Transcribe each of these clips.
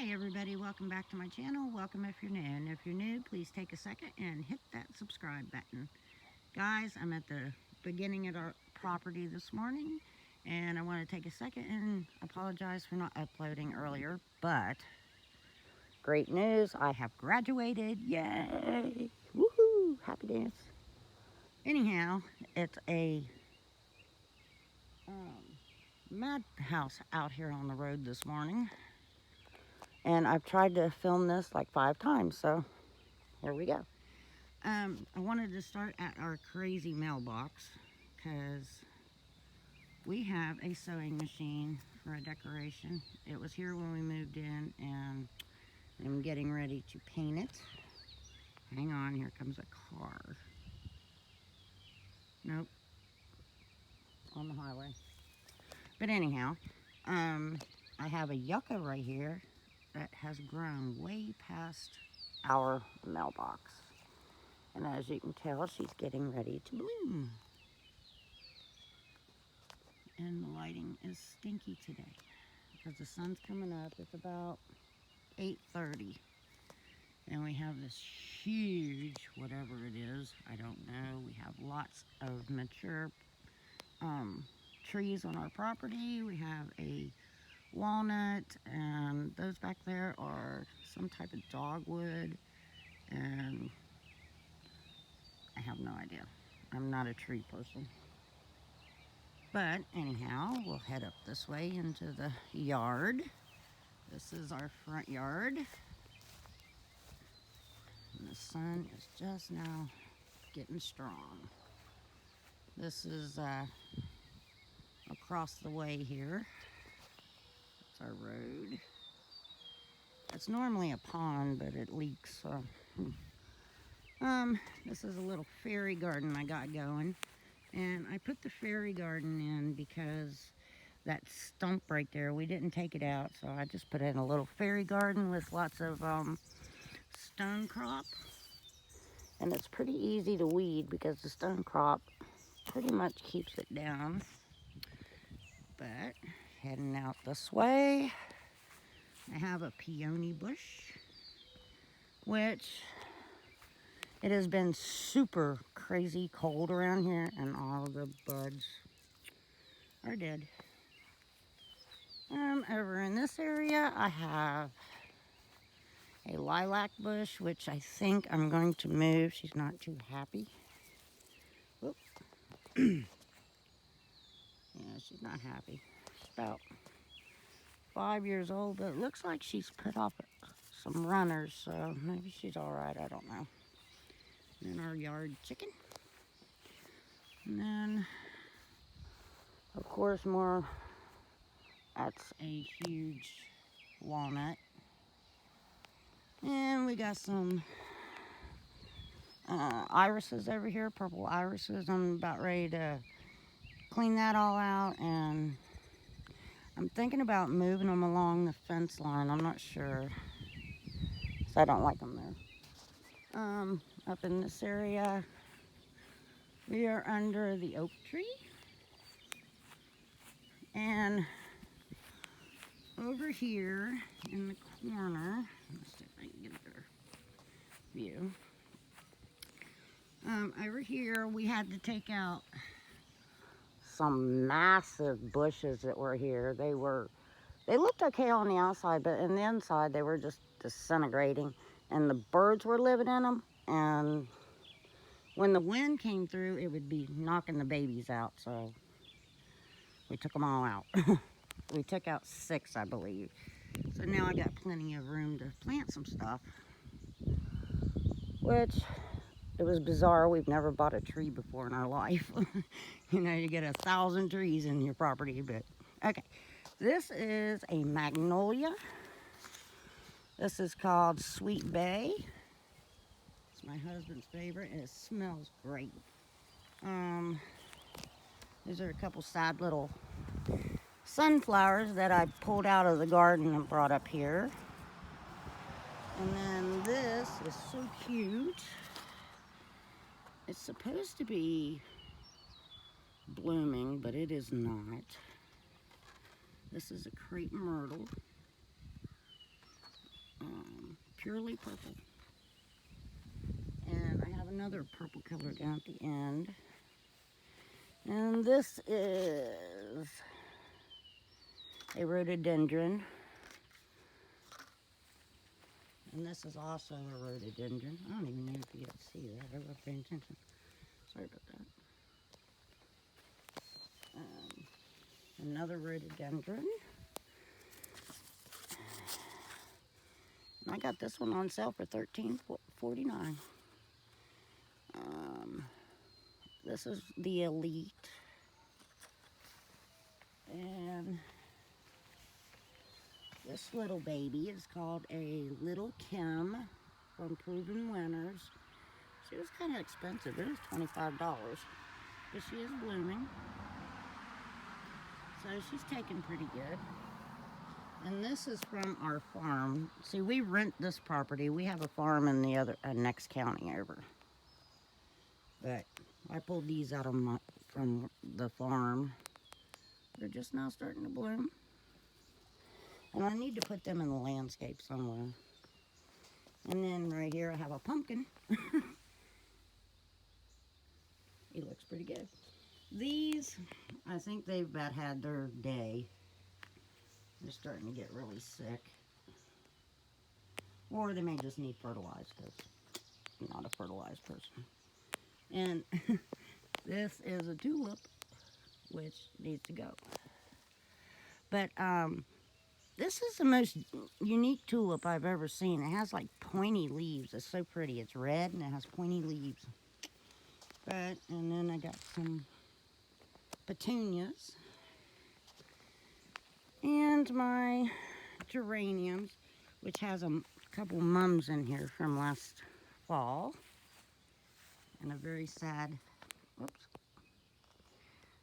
Hi everybody, welcome back to my channel. Welcome if you're new. And if you're new, please take a second and hit that subscribe button. Guys, I'm at the beginning of our property this morning and I want to take a second and apologize for not uploading earlier, but great news, I have graduated. Yay! Woohoo! Happy dance. Anyhow, it's a madhouse out here on the road this morning. And I've tried to film this like 5 times, so here we go. I wanted to start at our crazy mailbox because we have a sewing machine for a decoration. It was here when we moved in and I'm getting ready to paint it. Hang on, here comes a car. Nope, on the highway. But anyhow, I have a yucca right here that has grown way past our mailbox. And as you can tell, she's getting ready to bloom. And the lighting is stinky today because the sun's coming up. It's about 8:30. And we have this huge, whatever it is, I don't know. We have lots of mature trees on our property. We have a walnut, and those back there are some type of dogwood, and I have no idea. I'm not a tree person. But anyhow, we'll head up this way into the yard. This is our front yard. And the sun is just now getting strong. This is across the way here. That's our road. It's normally a pond, but it leaks, so. This is a little fairy garden I got going. And I put the fairy garden in because that stump right there, we didn't take it out, so I just put in a little fairy garden with lots of stone crop. And it's pretty easy to weed because the stone crop pretty much keeps it down. But heading out this way, I have a peony bush, which it has been super crazy cold around here and all the buds are dead. Over in this area, I have a lilac bush, which I think I'm going to move. She's not too happy. Whoop. Yeah, she's not happy. She's about 5 years old, but it looks like she's put off some runners, so maybe she's all right. I don't know. And then our yard chicken. And then, of course, more. That's a huge walnut. And we got some irises over here, purple irises. I'm about ready to clean that all out, and I'm thinking about moving them along the fence line. I'm not sure, because I don't like them there. Up in this area, we are under the oak tree. And over here in the corner, let's see if I can get a better view. Over here, we had to take out some massive bushes that were here. They looked okay on the outside, but in the inside, they were just disintegrating. And the birds were living in them. And when the wind came through, it would be knocking the babies out. So we took them all out. We took out 6, I believe. So now I got plenty of room to plant some stuff. Which, it was bizarre. We've never bought a tree before in our life. You know, you get 1,000 trees in your property, but okay. This is a magnolia. This is called Sweet Bay. It's my husband's favorite, and it smells great. These are a couple sad little sunflowers that I pulled out of the garden and brought up here. And then this is so cute. It's supposed to be blooming, but it is not. This is a crepe myrtle. purely purple. And I have another purple color down at the end. And this is a rhododendron. And this is also a rhododendron. I don't even know if you can see that. I wasn't paying attention. Sorry about that. Another rhododendron. And I got this one on sale for $13.49. This is the Elite. And this little baby is called a Little Kim from Proven Winners. She was kind of expensive. It was $25. But she is blooming. So she's taken pretty good. And this is from our farm. See, we rent this property. We have a farm in the other next county over. But I pulled these out of from the farm. They're just now starting to bloom. And I need to put them in the landscape somewhere. And then right here I have a pumpkin. He looks pretty good. These, I think they've about had their day. They're starting to get really sick. Or they may just need fertilized, because I'm not a fertilized person. And this is a tulip, which needs to go. But this is the most unique tulip I've ever seen. It has like pointy leaves. It's so pretty. It's red and it has pointy leaves. And then I got some petunias. And my geraniums, which has a couple mums in here from last fall. And a very sad,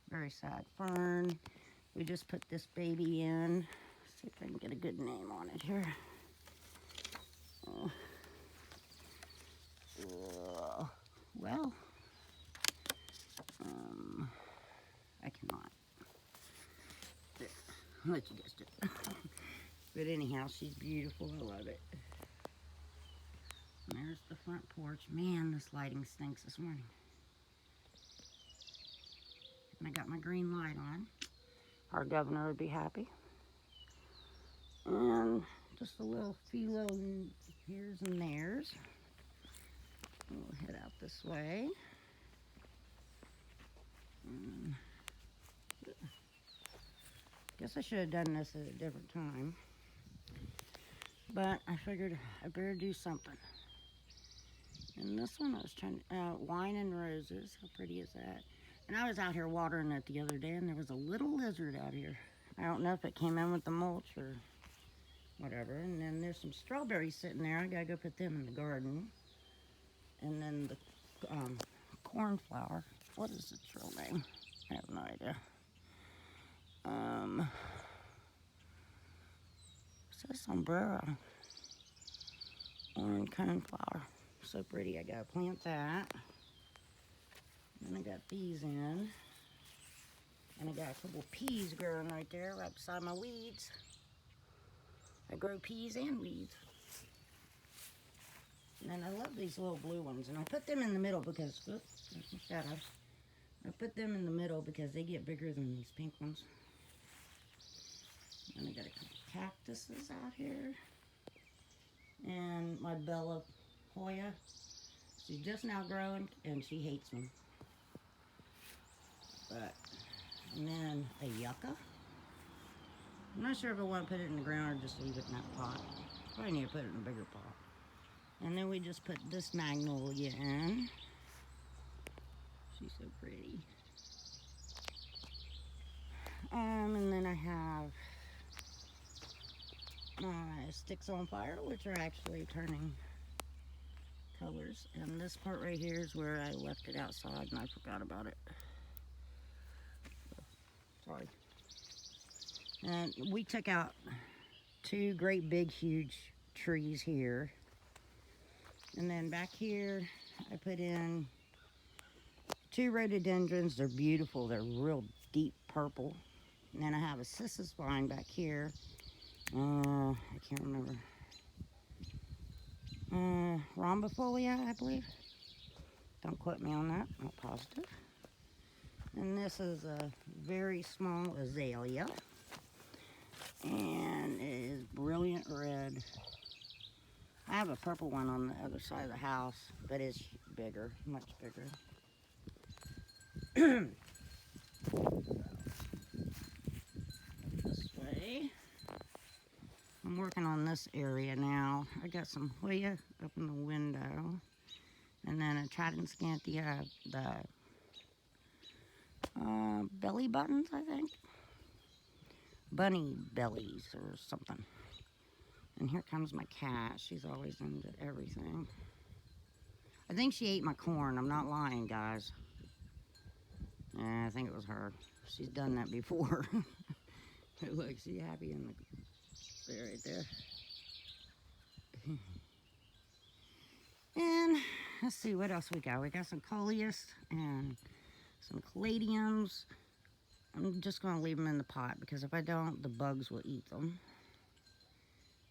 very sad fern. We just put this baby in. See if I can get a good name on it here. Well, I cannot. There, I'll let you guess it. But anyhow, she's beautiful. I love it. And there's the front porch. Man, this lighting stinks this morning. And I got my green light on. Our governor would be happy. And just a little philo here's and there's. We'll head out this way. Guess I should have done this at a different time. But I figured I better do something. And this one I was trying to, wine and roses. How pretty is that? And I was out here watering it the other day and there was a little lizard out here. I don't know if it came in with the mulch or whatever. And then there's some strawberries sitting there. I gotta go put them in the garden. And then the cornflower. What is its real name? I have no idea. It says sombrero. Orange coneflower. So pretty. I gotta plant that. And I got these in. And I got a couple peas growing right there, right beside my weeds. I grow peas and weeds. And I love these little blue ones. And I put them in the middle because, oops, I put them in the middle because they get bigger than these pink ones. And I got a couple cactuses out here. And my Bella Hoya. She's just now growing and she hates me. But, and then a yucca. I'm not sure if I want to put it in the ground or just leave it in that pot. Probably need to put it in a bigger pot. And then we just put this magnolia in. She's so pretty. And then I have my sticks on fire, which are actually turning colors. And this part right here is where I left it outside and I forgot about it. Sorry. And we took out two great big huge trees here. And then back here I put in two rhododendrons. They're beautiful. They're real deep purple. And then I have a cissus vine back here. I can't remember. rhombifolia, I believe. Don't quote me on that, not positive. And this is a very small azalea. And it is brilliant red. I have a purple one on the other side of the house, but it's bigger, much bigger. This way. I'm working on this area now. I got some Hoya up in the window. And then a Trident Scantia, the belly buttons, I think. Bunny bellies or something. And here comes my cat. She's always into everything. I think she ate my corn. I'm not lying, guys. Yeah, I think it was her. She's done that before. Look, she's happy in the there, right there. And let's see what else we got. We got some coleus and some caladiums. I'm just going to leave them in the pot because if I don't, the bugs will eat them.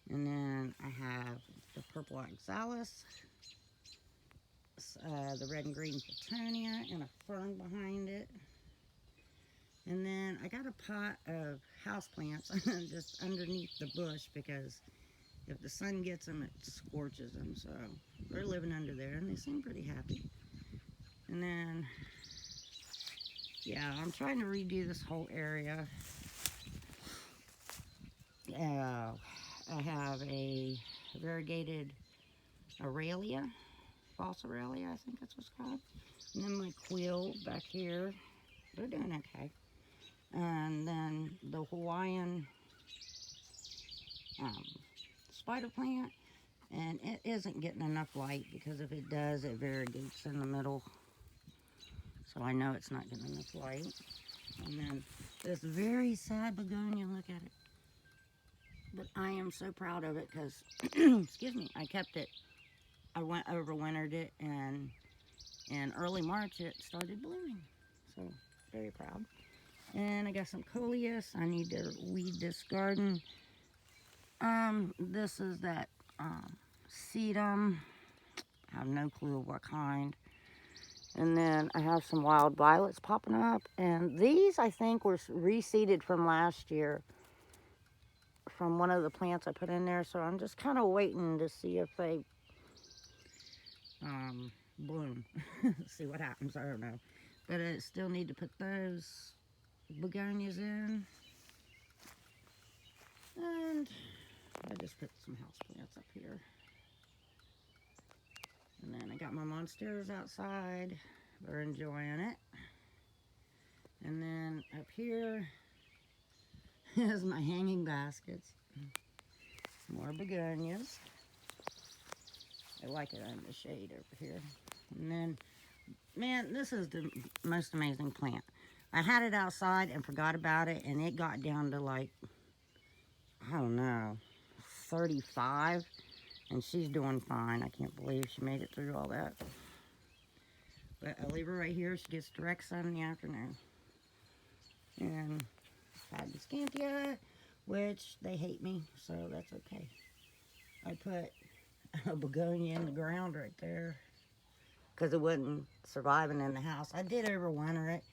And then I have the purple oxalis, the red and green petunia, and a fern behind it. And then I got a pot of houseplants just underneath the bush because if the sun gets them, it scorches them. So they're living under there, and they seem pretty happy. And then, yeah, I'm trying to redo this whole area. I have a variegated Aralia, false Aralia, I think that's what's called. And then my quill back here, they're doing okay. And then the Hawaiian spider plant, and it isn't getting enough light because if it does, it variegates in the middle. So I know it's not getting enough light. And then this very sad begonia, look at it. But I am so proud of it because, excuse me, I kept it. I overwintered it, and in early March it started blooming. So very proud. And I got some coleus. I need to weed this garden. This is that sedum. I have no clue what kind. And then I have some wild violets popping up. And these, I think, were reseeded from last year from one of the plants I put in there. So I'm just kind of waiting to see if they bloom. See what happens. I don't know. But I still need to put those begonias in. And I just put some houseplants up here. And then I got my monsteras outside. They're enjoying it. And then up here is my hanging baskets. More begonias. I like it under the shade over here. And then, man, this is the most amazing plant. I had it outside and forgot about it, and it got down to like, I don't know, 35. And she's doing fine. I can't believe she made it through all that. But I leave her right here. She gets direct sun in the afternoon. And Trident Scantia, which they hate me, so that's okay. I put a begonia in the ground right there because it wasn't surviving in the house. I did overwinter it,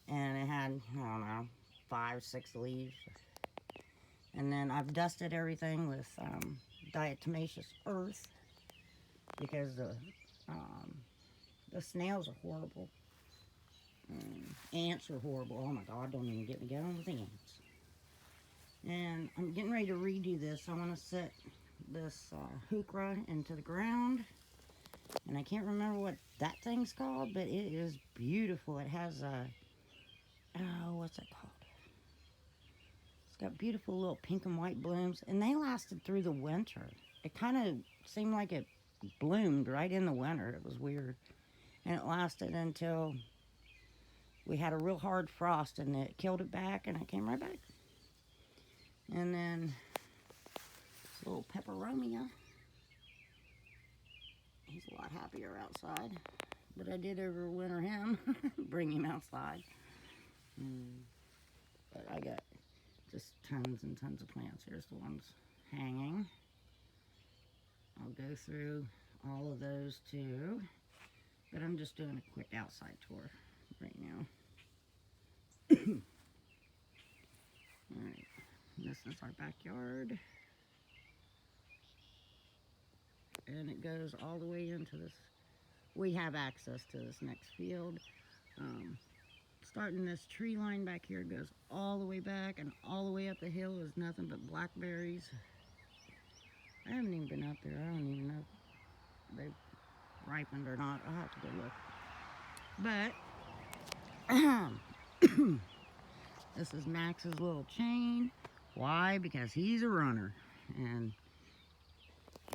and it had, I don't know, 5, 6 leaves. And then I've dusted everything with diatomaceous earth because the snails are horrible. Ants are horrible. Oh my God, don't even get me going with the ants. And I'm getting ready to redo this. I want to set this heuchera into the ground. And I can't remember what that thing's called, but it is beautiful. It has a, oh, what's it called? It's got beautiful little pink and white blooms, and they lasted through the winter. It kind of seemed like it bloomed right in the winter. It was weird. And it lasted until we had a real hard frost, and it killed it back, and it came right back. And then this little peperomia. He's a lot happier outside. But I did overwinter him, bring him outside. But I got just tons and tons of plants. Here's the ones hanging. I'll go through all of those too, but I'm just doing a quick outside tour right now. Alright, this is our backyard. And it goes all the way into this. We have access to this next field. Starting this tree line back here goes all the way back, and all the way up the hill is nothing but blackberries. I haven't even been up there. I don't even know if they've ripened or not. I'll have to go look. But this is Max's little chain. Why? Because he's a runner. And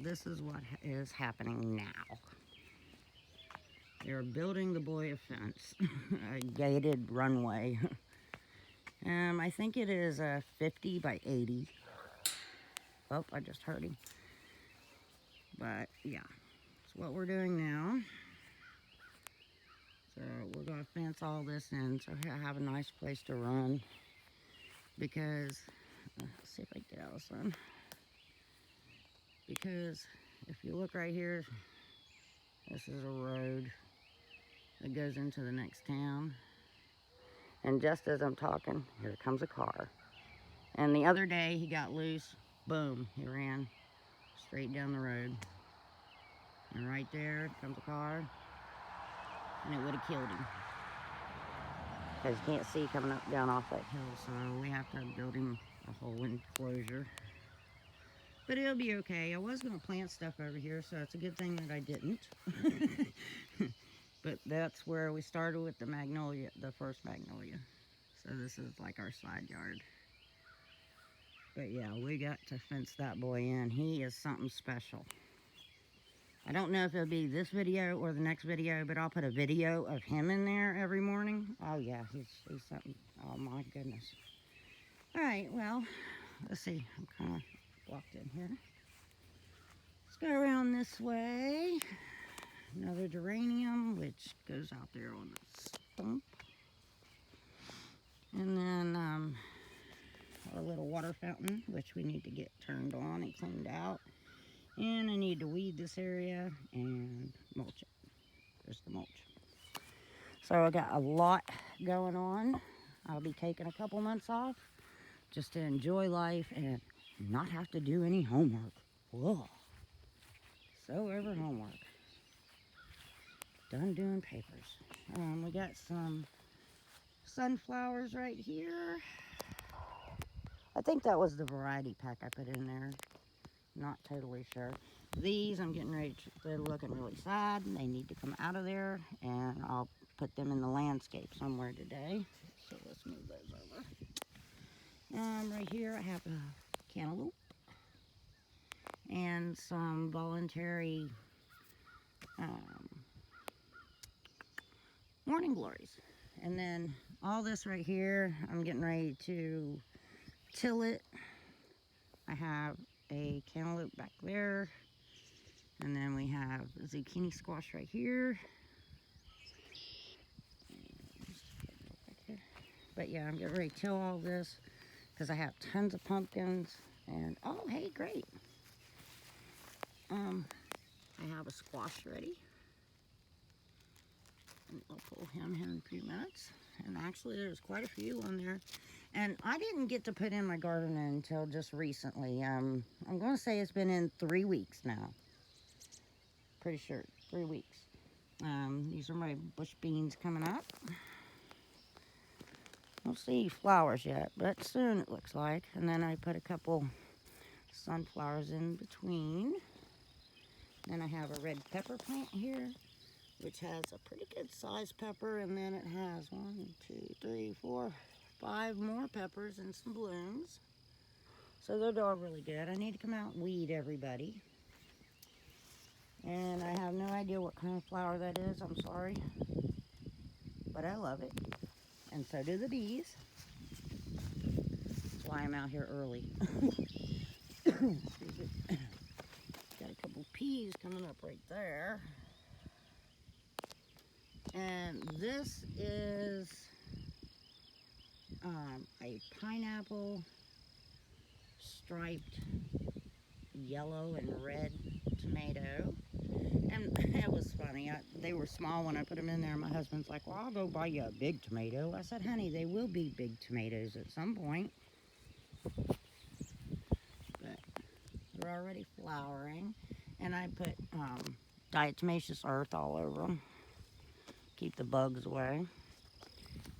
this is what is happening now. They're building the boy a fence, a gated runway. I think it is a 50 by 80. Oh, I just heard him. But yeah, that's what we're doing now. So we're gonna fence all this in so I have a nice place to run. Because, let's see if I can get out of the sun. Because if you look right here, this is a road that goes into the next town. And just as I'm talking, here comes a car. And the other day he got loose, boom, he ran straight down the road. And right there comes a car, and it would have killed him. Because you can't see coming up down off that hill, so we have to build him a whole enclosure. But it'll be okay. I was going to plant stuff over here, so it's a good thing that I didn't. But that's where we started with the magnolia, the first magnolia. So this is like our side yard. But yeah, we got to fence that boy in. He is something special. I don't know if it'll be this video or the next video, but I'll put a video of him in there every morning. Oh yeah, he's something. Oh my goodness. All right, well, let's see. I'm kind of blocked in here. Let's go around this way. Another geranium, which goes out there on the stump. And then our little water fountain, which we need to get turned on and cleaned out. And I need to weed this area and mulch it. There's the mulch. So I got a lot going on. I'll be taking a couple months off just to enjoy life and not have to do any homework. Whoa. So ever homework. Done doing papers. We got some sunflowers right here. I think that was the variety pack I put in there. Not totally sure. These I'm getting ready to, they're looking really sad and they need to come out of there, and I'll put them in the landscape somewhere today. So let's move those over. Right here I have a cantaloupe and some voluntary morning glories. And then all this right here, I'm getting ready to till it. I have a cantaloupe back there. And then we have zucchini squash right here. But yeah, I'm getting ready to till all this because I have tons of pumpkins. And oh, hey, great. I have a squash ready. And I'll pull him here in a few minutes. And actually there's quite a few on there. And I didn't get to put in my garden until just recently. I'm going to say it's been in 3 weeks now. Pretty sure 3 weeks. These are my bush beans coming up. Don't see flowers yet, but soon it looks like. And then I put a couple sunflowers in between. Then I have a red pepper plant here, which has a pretty good sized pepper, and then it has 1, 2, 3, 4, 5 more peppers and some blooms. So they're all really good. I need to come out and weed everybody. And I have no idea what kind of flower that is, I'm sorry. But I love it. And so do the bees. That's why I'm out here early. Got a couple peas coming up right there. And this is a pineapple striped yellow and red tomato. tomato. And it was funny. They were small when I put them in there. My husband's like, well, I'll go buy you a big tomato. I said, honey, they will be big tomatoes at some point. But they're already flowering. And I put diatomaceous earth all over them. Keep the bugs away.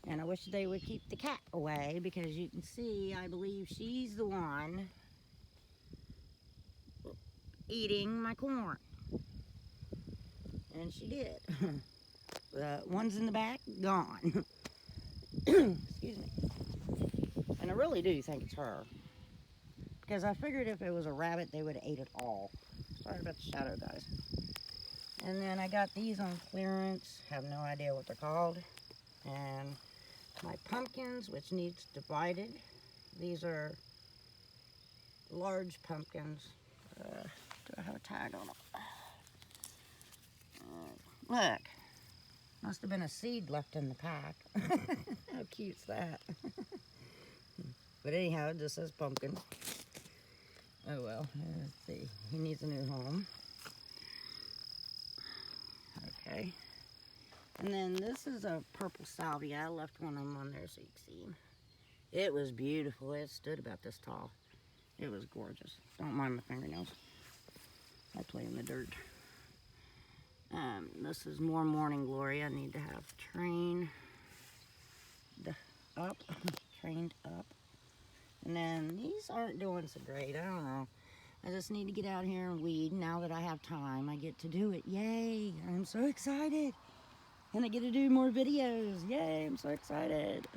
And I wish they would keep the cat away, because you can see, I believe she's the one eating my corn. And she did. The ones in the back, gone. Excuse me. And I really do think it's her, because I figured if it was a rabbit, they would have ate it all. Sorry about the shadow, guys. And then I got these on clearance. Have no idea what they're called. And my pumpkins, which needs divided. These are large pumpkins. Do I have a tag on them? Look, must have been a seed left in the pack. How cute's that? But anyhow, it just says pumpkin. Oh well, let's see. He needs a new home. Okay. And then this is a purple salvia. I left one of them on there so you can see him. It was beautiful. It stood about this tall. It was gorgeous. Don't mind my fingernails. I play in the dirt. This is more morning glory. I need to have trained up. And then these aren't doing so great. I don't know. I just need to get out here and weed. Now that I have time, I get to do it. Yay! I'm so excited. And I get to do more videos. Yay, I'm so excited.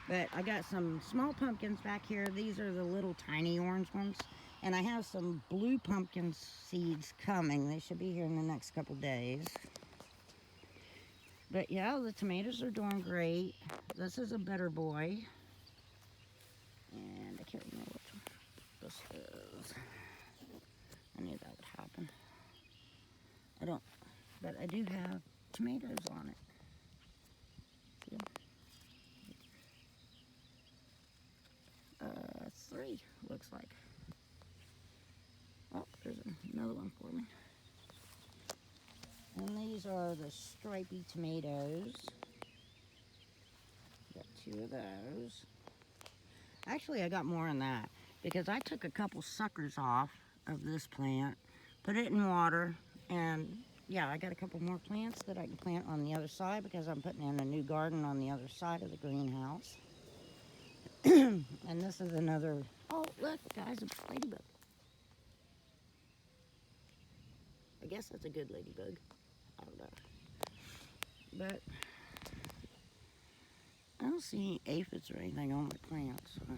But I got some small pumpkins back here. These are the little tiny orange ones. And I have some blue pumpkin seeds coming. They should be here in the next couple days. But yeah, the tomatoes are doing great. This is a better boy. And I can't remember which one this is. I knew that would happen. But I do have tomatoes on it. See? 3, looks like. Oh, there's another one for me. And these are the stripy tomatoes. Got 2 of those. Actually, I got more than that, because I took a couple suckers off of this plant, put it in water, and yeah, I got a couple more plants that I can plant on the other side, because I'm putting in a new garden on the other side of the greenhouse. And this is another, oh look guys, a ladybug. I guess that's a good ladybug. I don't know. But I don't see any aphids or anything on my plants. So I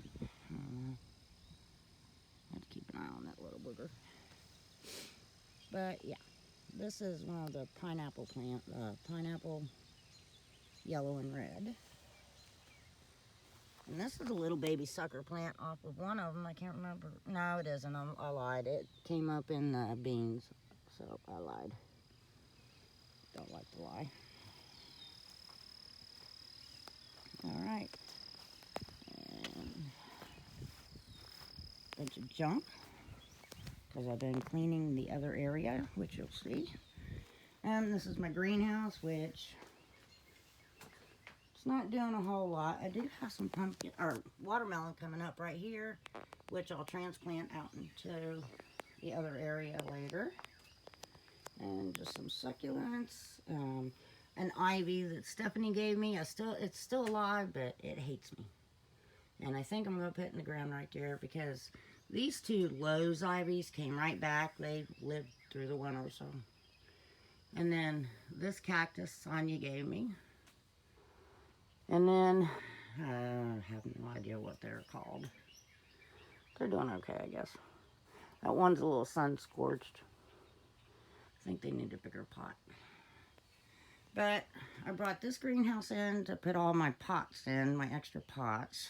have to keep an eye on that little booger. But yeah, this is one of the pineapple plant, pineapple yellow and red. And this is a little baby sucker plant off of one of them. I can't remember. No, it isn't. I lied. It came up in the beans, so I lied. Don't like to lie. All right. And a bunch of junk, because I've been cleaning the other area, which you'll see. And this is my greenhouse, which it's not doing a whole lot. I do have some pumpkin or watermelon coming up right here, which I'll transplant out into the other area later. And just some succulents, an ivy that Stephanie gave me. It's still alive, but it hates me. And I think I'm gonna put it in the ground right there, because these 2 Lowe's ivies came right back. They lived through the winter, so. And then this cactus Sonia gave me. And then, I have no idea what they're called. They're doing okay, I guess. That one's a little sun-scorched. I think they need a bigger pot. But I brought this greenhouse in to put all my pots in, my extra pots.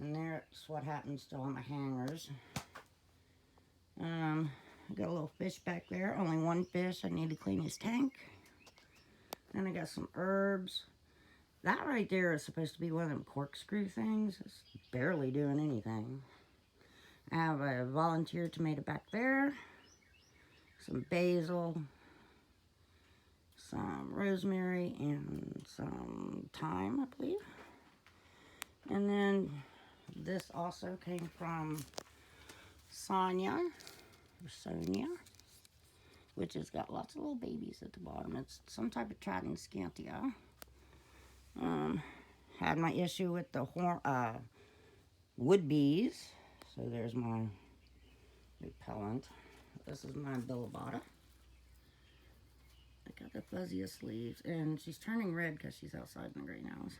And there's what happens to all my hangers. I got a little fish back there. Only 1 fish. I need to clean his tank. And I got some herbs. That right there is supposed to be one of them corkscrew things. It's barely doing anything. I have a volunteer tomato back there, some basil, some rosemary, and some thyme, I believe. And then this also came from Sonia, which has got lots of little babies at the bottom. It's some type of Tradescantia. Had my issue with the wood bees, so there's my repellent. This is my Billabata. I got the fuzziest leaves, and she's turning red because she's outside in the greenhouse.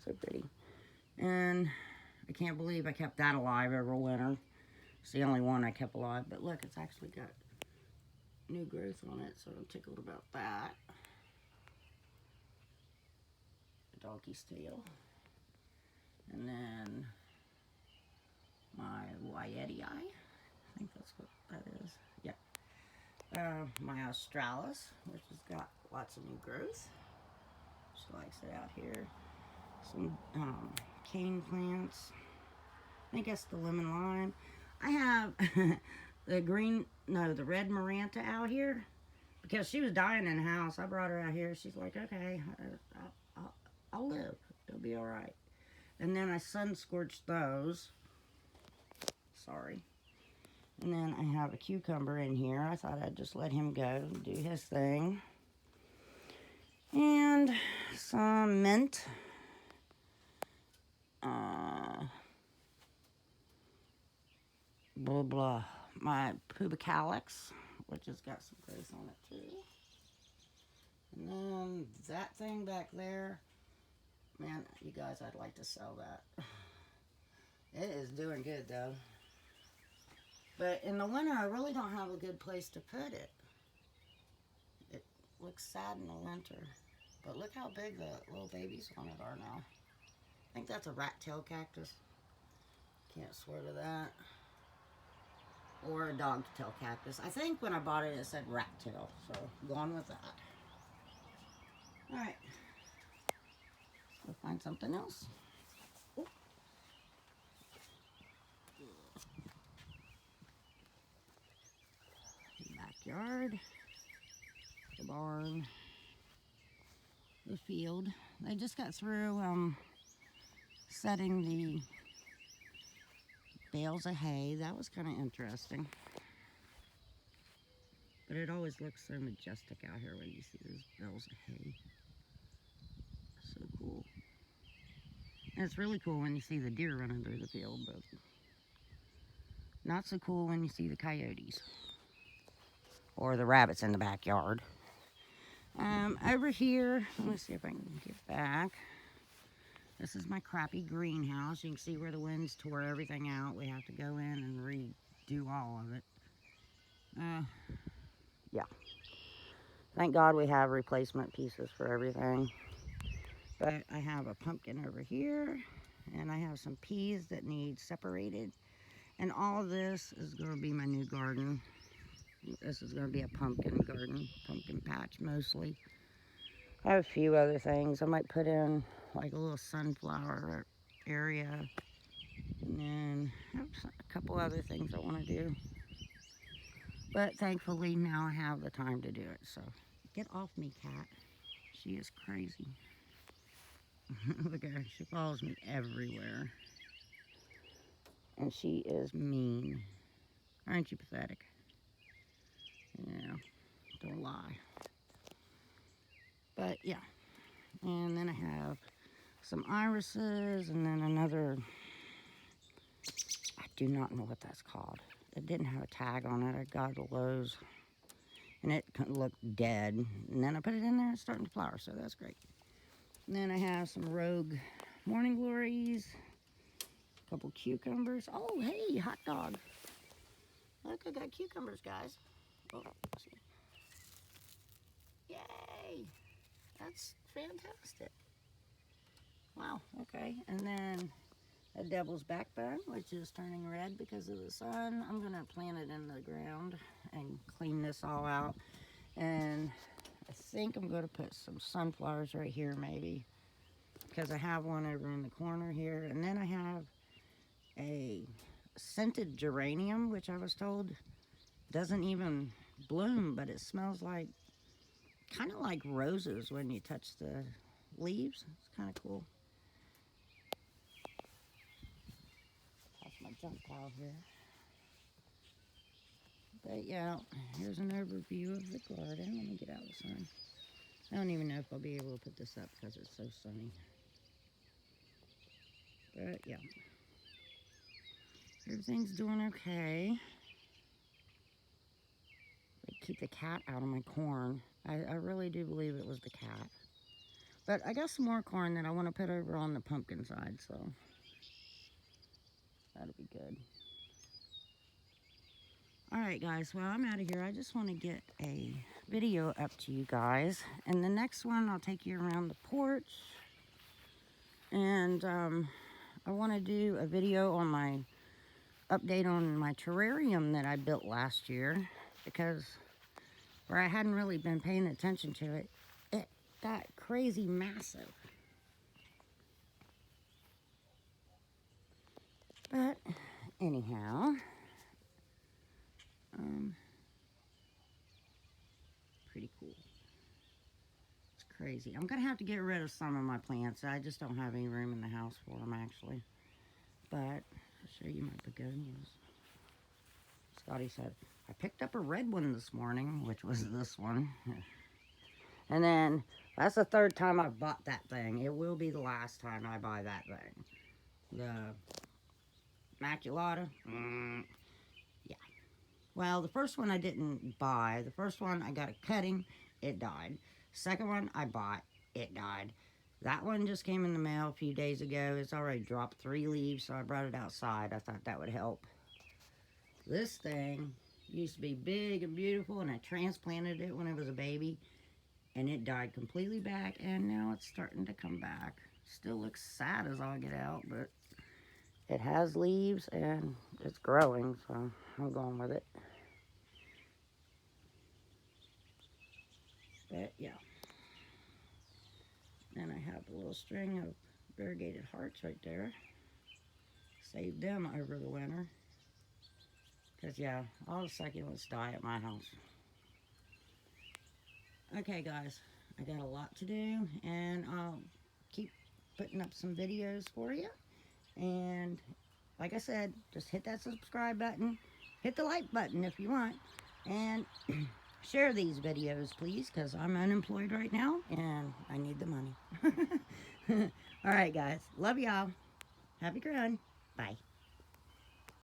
So pretty. And I can't believe I kept that alive over winter. It's the only one I kept alive, but look, it's actually got new growth on it, so I'm tickled about that. Donkey's tail. And then my Wyetii, I think that's what that is. Yeah. My Australis, which has got lots of new growth. She likes it out here. Some cane plants. I think that's the lemon lime. I have the red Maranta out here because she was dying in the house. I brought her out here. She's like, okay, I'll live. It'll be all right. And then I sun scorched those. Sorry. And then I have a cucumber in here. I thought I'd just let him go and do his thing. And some mint. Blah, blah. My Pubicalix, which has got some growth on it too. And then that thing back there. Man, you guys, I'd like to sell that. It is doing good though. But in the winter, I really don't have a good place to put it. It looks sad in the winter. But look how big the little babies on it are now. I think that's a rat tail cactus. Can't swear to that. Or a dog tail cactus. I think when I bought it, it said rat tail. So, gone with that. Alright. Let's go find something else. Ooh. Backyard. The barn. The field. I just got through setting the bales of hay. That was kind of interesting. But it always looks so majestic out here when you see those bales of hay. So cool. And it's really cool when you see the deer running through the field, but not so cool when you see the coyotes. Or the rabbits in the backyard. Over here, let me see if I can get back. This is my crappy greenhouse. You can see where the winds tore everything out. We have to go in and redo all of it. Yeah. Thank God we have replacement pieces for everything. But I have a pumpkin over here. And I have some peas that need separated. And all this is going to be my new garden. This is going to be a pumpkin garden. Pumpkin patch mostly. I have a few other things. I might put in like a little sunflower area. And then I have a couple other things I want to do. But thankfully now I have the time to do it. So get off me, cat. She is crazy. Look at her. She follows me everywhere. And she is mean. Aren't you pathetic? Yeah. Don't lie. But yeah. And then I have some irises and then another, I do not know what that's called. It didn't have a tag on it. I got it at Lowe's and it looked dead. And then I put it in there, it's starting to flower, so that's great. And then I have some Rogue Morning Glories, a couple cucumbers. Oh, hey, hot dog. Look, I got cucumbers, guys. Oh, see. Yay! That's fantastic. Wow, okay. And then a devil's backbone, which is turning red because of the sun. I'm going to plant it in the ground and clean this all out. And I think I'm going to put some sunflowers right here maybe, because I have one over in the corner here. And then I have a scented geranium, which I was told doesn't even bloom, but it smells like, kind of like roses when you touch the leaves. It's kind of cool. That's my junk pile here. But yeah, here's an overview of the garden. Let me get out of the sun. I don't even know if I'll be able to put this up because it's so sunny. But yeah, everything's doing okay. I keep the cat out of my corn. I really do believe it was the cat. But I got some more corn that I want to put over on the pumpkin side, so that'll be good. Alright guys, well I'm out of here. I just want to get a video up to you guys. And the next one I'll take you around the porch. And I want to do a video on my update on my terrarium that I built last year. Because where I hadn't really been paying attention to it, it got crazy massive. But anyhow, pretty cool. It's crazy. I'm gonna have to get rid of some of my plants. I just don't have any room in the house for them actually. But I'll show you my begonias. Scotty said, I picked up a red one this morning, which was this one. And then, that's the third time I've bought that thing. It will be the last time I buy that thing. The Immaculata. Yeah. Well, the first one I didn't buy. The first one I got a cutting. It died. Second one I bought. It died. That one just came in the mail a few days ago. It's already dropped 3 leaves, so I brought it outside. I thought that would help. This thing used to be big and beautiful, and I transplanted it when it was a baby, and it died completely back, and now it's starting to come back. Still looks sad as all get out, but it has leaves, and it's growing, so I'm going with it. But, yeah. And I have a little string of variegated hearts right there. Saved them over the winter. Because, yeah, all the succulents die at my house. Okay, guys. I got a lot to do. And I'll keep putting up some videos for you. And, like I said, just hit that subscribe button. Hit the like button if you want. And share these videos, please. Because I'm unemployed right now. And I need the money. Alright, guys. Love y'all. Happy growing. Bye.